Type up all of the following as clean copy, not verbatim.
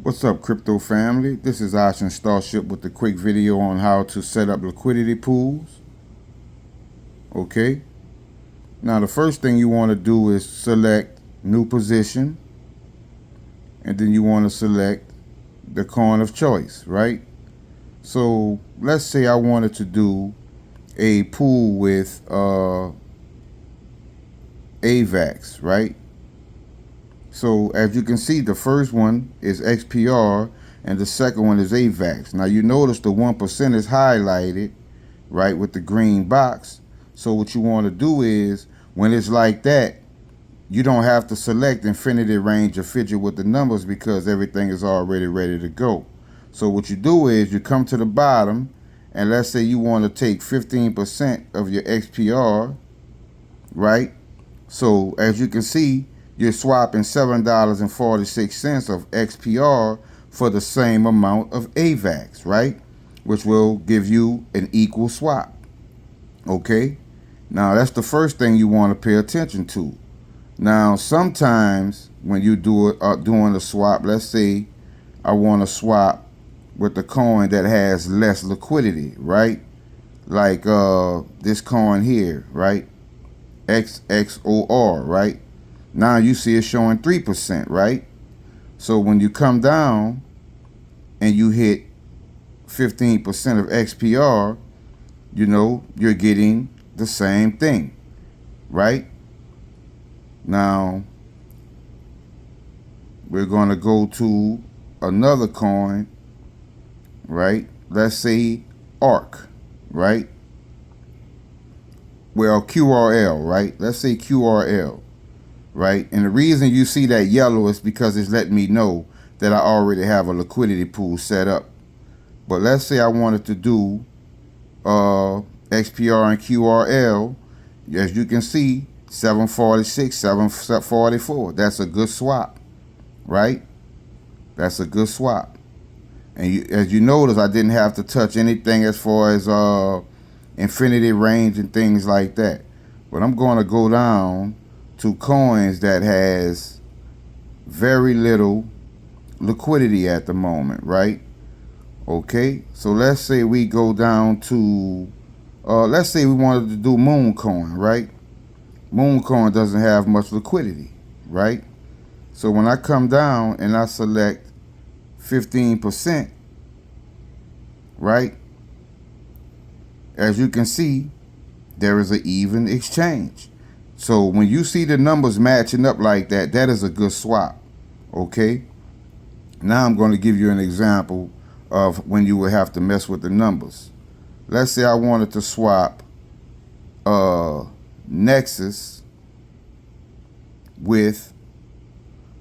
What's up, crypto family? This is Ocean Starship with a quick video on how to set up liquidity pools. Okay, now the first thing you want to do is select new position, and then you want to select the coin of choice, right? So let's say I wanted to do a pool with AVAX, right? So as you can see, the first one is XPR and the second one is AVAX. Now you notice the 1% is highlighted, right, with the green box. So what you want to do is, when it's like that, you don't have to select infinity range or fidget with the numbers because everything is already ready to go. So what you do is you come to the bottom, and let's say you want to take 15% of your XPR, right? So as you can see, you're swapping $7.46 of XPR for the same amount of AVAX, right? Which will give you an equal swap. Okay? Now that's the first thing you want to pay attention to. Now sometimes when you doing a swap, let's say I want to swap with the coin that has less liquidity, right? Like this coin here, right? XXOR, right? Now you see it showing 3%, right? So when you come down and you hit 15% of XPR, you know, you're getting the same thing, right? Now, we're going to go to another coin, right? Let's say ARC, right? Well, QRL, right? Let's say QRL, right? And the reason you see that yellow is because it's letting me know that I already have a liquidity pool set up. But let's say I wanted to do XPR and QRL. As you can see, 746, 744. That's a good swap, right? That's a good swap. And as you notice, I didn't have to touch anything as far as infinity range and things like that. But I'm going to go down to coins that has very little liquidity at the moment, right? Okay, so let's say we go down to, let's say we wanted to do Mooncoin, right? Mooncoin doesn't have much liquidity, right? So when I come down and I select 15%, right? As you can see, there is an even exchange. So when you see the numbers matching up like that, that is a good swap, okay? Now I'm going to give you an example of when you would have to mess with the numbers. Let's say I wanted to swap Nexus with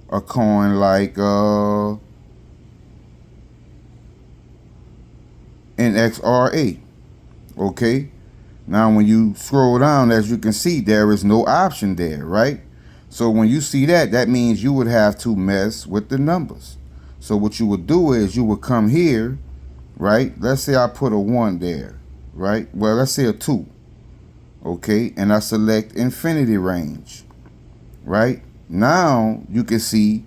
a coin like NXRA. Okay, now when you scroll down, as you can see, there is no option there, right? So when you see that, that means you would have to mess with the numbers. So what you would do is you would come here, right? Let's say I put a 1 there, right? Well, let's say a 2. Okay, and I select infinity range, right? Now you can see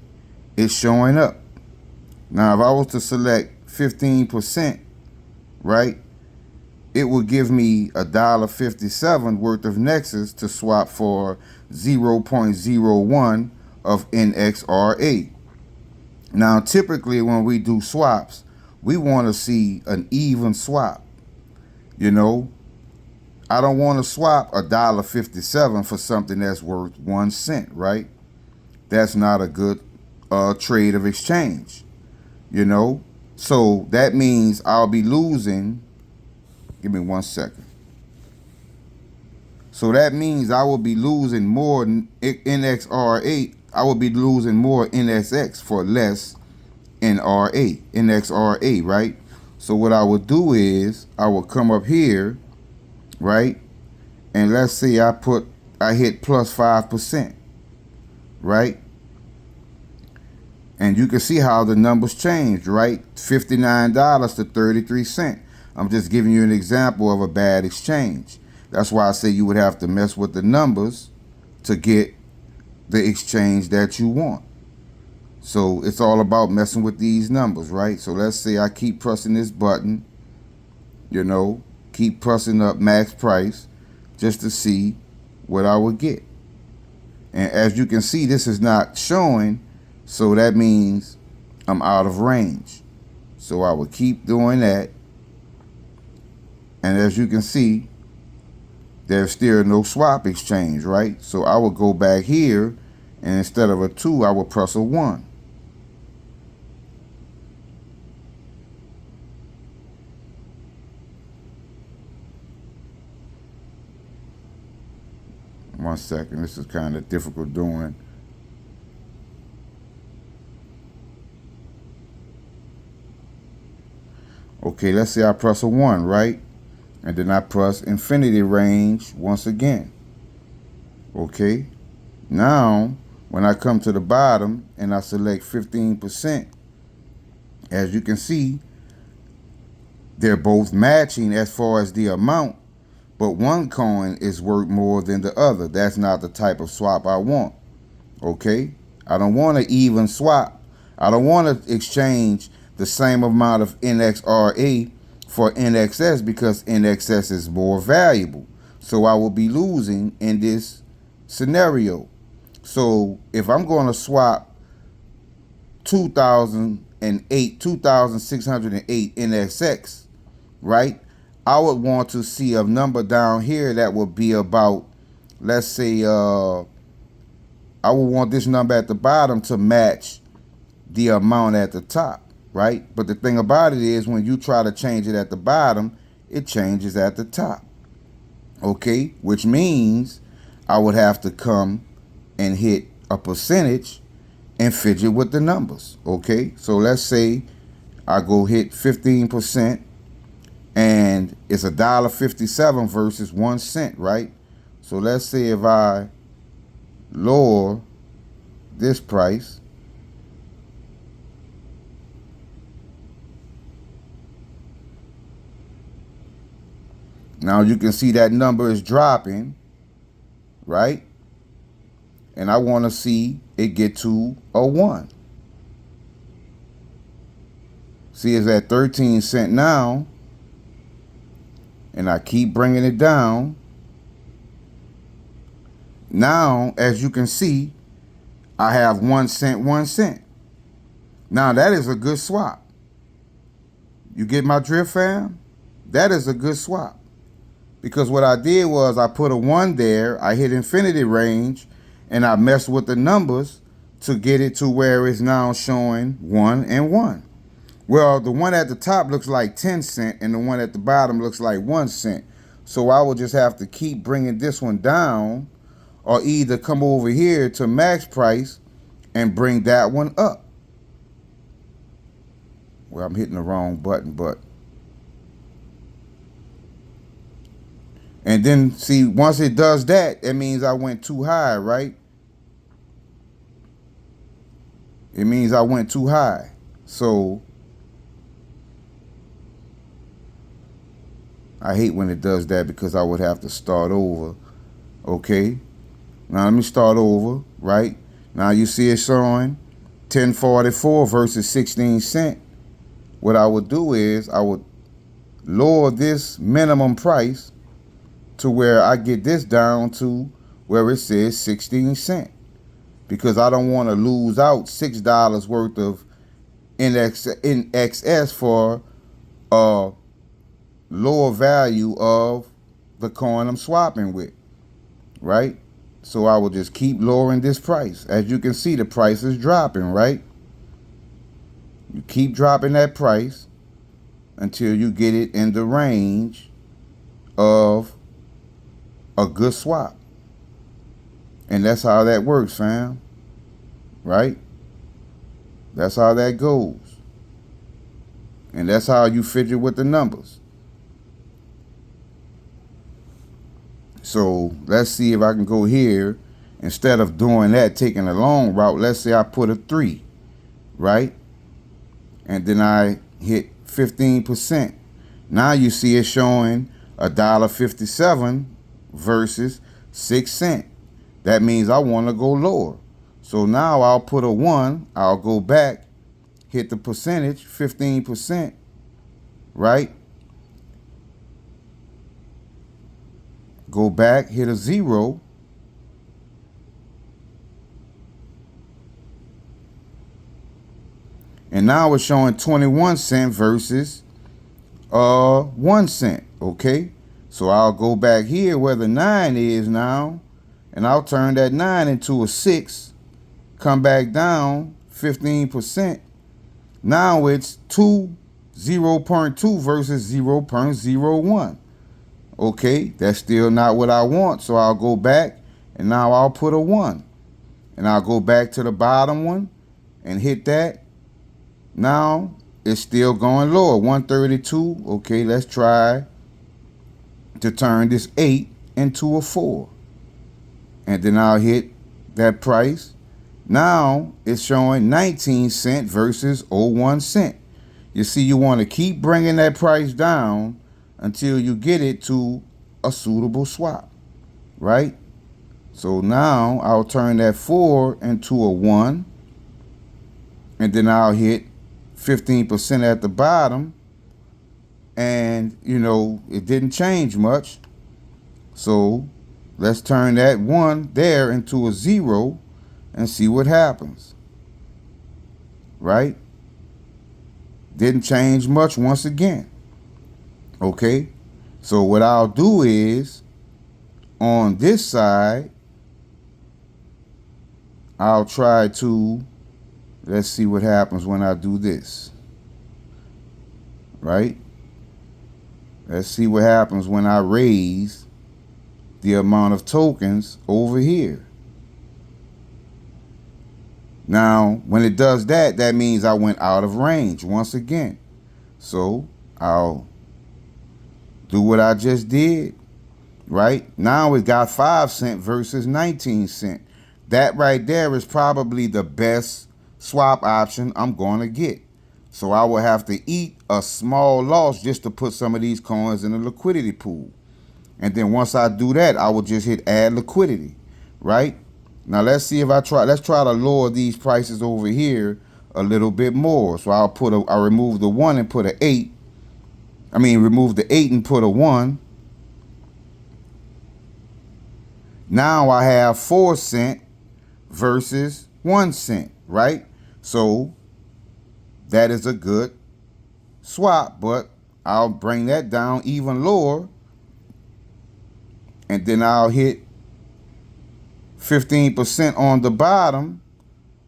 it's showing up. Now if I was to select 15%, right, it will give me $1.57 worth of Nexus to swap for 0.01 of NXRA. Now typically when we do swaps, we want to see an even swap. You know, I don't want to swap $1.57 for something that's worth 1 cent, right? That's not a good trade of exchange, you know? So that means I'll be losing, give me 1 second. So that means I will be losing more NXRA, I will be losing more NSX for less NXRA, right? So what I would do is I will come up here, right? And let's say I hit plus 5%, right? And you can see how the numbers changed, right? $59 to 33 cents. I'm just giving you an example of a bad exchange. That's why I say you would have to mess with the numbers to get the exchange that you want. So it's all about messing with these numbers, right? So let's say I keep pressing this button, you know, keep pressing up max price just to see what I would get. And as you can see, this is not showing, so that means I'm out of range. So I would keep doing that. And as you can see, there's still no swap exchange, right? So I would go back here, and instead of a 2, I would press a 1. One second, this is kind of difficult doing. Okay, let's say I press a 1, right? And then I press infinity range once again. Okay, now when I come to the bottom and I select 15%, as you can see, they're both matching as far as the amount, but one coin is worth more than the other. That's not the type of swap I want. Okay, I don't want an even swap. I don't want to exchange the same amount of NXRA for NXS because NXS is more valuable. So I will be losing in this scenario. So if I'm going to swap 2608 NXX, right? I would want to see a number down here that would be about, let's say, I would want this number at the bottom to match the amount at the top, right? But the thing about it is when you try to change it at the bottom, it changes at the top. Okay, which means I would have to come and hit a percentage and fidget with the numbers. Okay, so let's say I go hit 15% and it's $1.57 versus 1 cent, right? So let's say if I lower this price, now you can see that number is dropping, right? And I want to see it get to a 1. See, it's at 13 cents now. And I keep bringing it down. Now, as you can see, I have 1 cent, 1 cent. Now, that is a good swap. You get my drift, fam? That is a good swap. Because what I did was I put a 1 there, I hit infinity range, and I messed with the numbers to get it to where it's now showing 1 and 1. Well, the one at the top looks like 10 cents and the one at the bottom looks like 1 cent. So I will just have to keep bringing this one down or either come over here to max price and bring that one up. Well, I'm hitting the wrong button, but. And then, see, once it does that, it means I went too high, right? It means I went too high. So I hate when it does that because I would have to start over. Okay. Now let me start over, right? Now you see it showing 10.44 versus 16 cents. What I would do is I would lower this minimum price to where I get this down to where it says 16 cents. Because I don't want to lose out $6 worth of NXS for lower value of the coin I'm swapping with, right? So I will just keep lowering this price. As you can see, the price is dropping, right? You keep dropping that price until you get it in the range of a good swap. And that's how that works, fam. Right? That's how that goes. And that's how you fidget with the numbers. So let's see if I can go here. Instead of doing that, taking a long route, let's say I put a 3, right? And then I hit 15%. Now you see it showing $1.57 versus 6 cents. That means I want to go lower. So now I'll put a 1. I'll go back, hit the percentage, 15%, right? Go back, hit a 0. And now it's showing 21 cents versus 1 cent, okay? So I'll go back here where the 9 is now, and I'll turn that 9 into a 6, come back down 15%. Now it's 0.2 versus 0.01. Okay, that's still not what I want, so I'll go back, and now I'll put a 1. And I'll go back to the bottom one and hit that. Now it's still going lower, 132. Okay, let's try to turn this 8 into a 4. And then I'll hit that price. Now it's showing 19 cents versus 01 cent. You see, you want to keep bringing that price down until you get it to a suitable swap, right? So now I'll turn that 4 into a 1. And then I'll hit 15% at the bottom. And, you know, it didn't change much. So let's turn that 1 there into a 0 and see what happens. Right? Didn't change much once again. Okay? So what I'll do is, on this side, I'll try to, let's see what happens when I do this. Right? Let's see what happens when I raise the amount of tokens over here. Now, when it does that, that means I went out of range once again. So I'll do what I just did, right? Now it got 5 cents versus 19 cents. That right there is probably the best swap option I'm going to get. So I will have to eat a small loss just to put some of these coins in the liquidity pool. And then once I do that, I will just hit add liquidity, right? Now let's see if let's try to lower these prices over here a little bit more. So I'll remove the 1 and put an 8. Remove the 8 and put a 1. Now I have 4 cents versus 1 cent, right? So that is a good swap, but I'll bring that down even lower. And then I'll hit 15% on the bottom,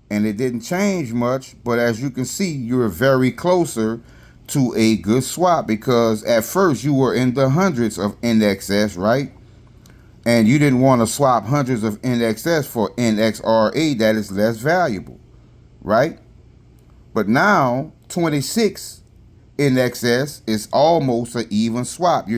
and it didn't change much. But as you can see, you're very closer to a good swap, because at first you were in the hundreds of NXS, right? And you didn't want to swap hundreds of NXS for NXRA that is less valuable, right? But now 26 NXS is almost an even swap.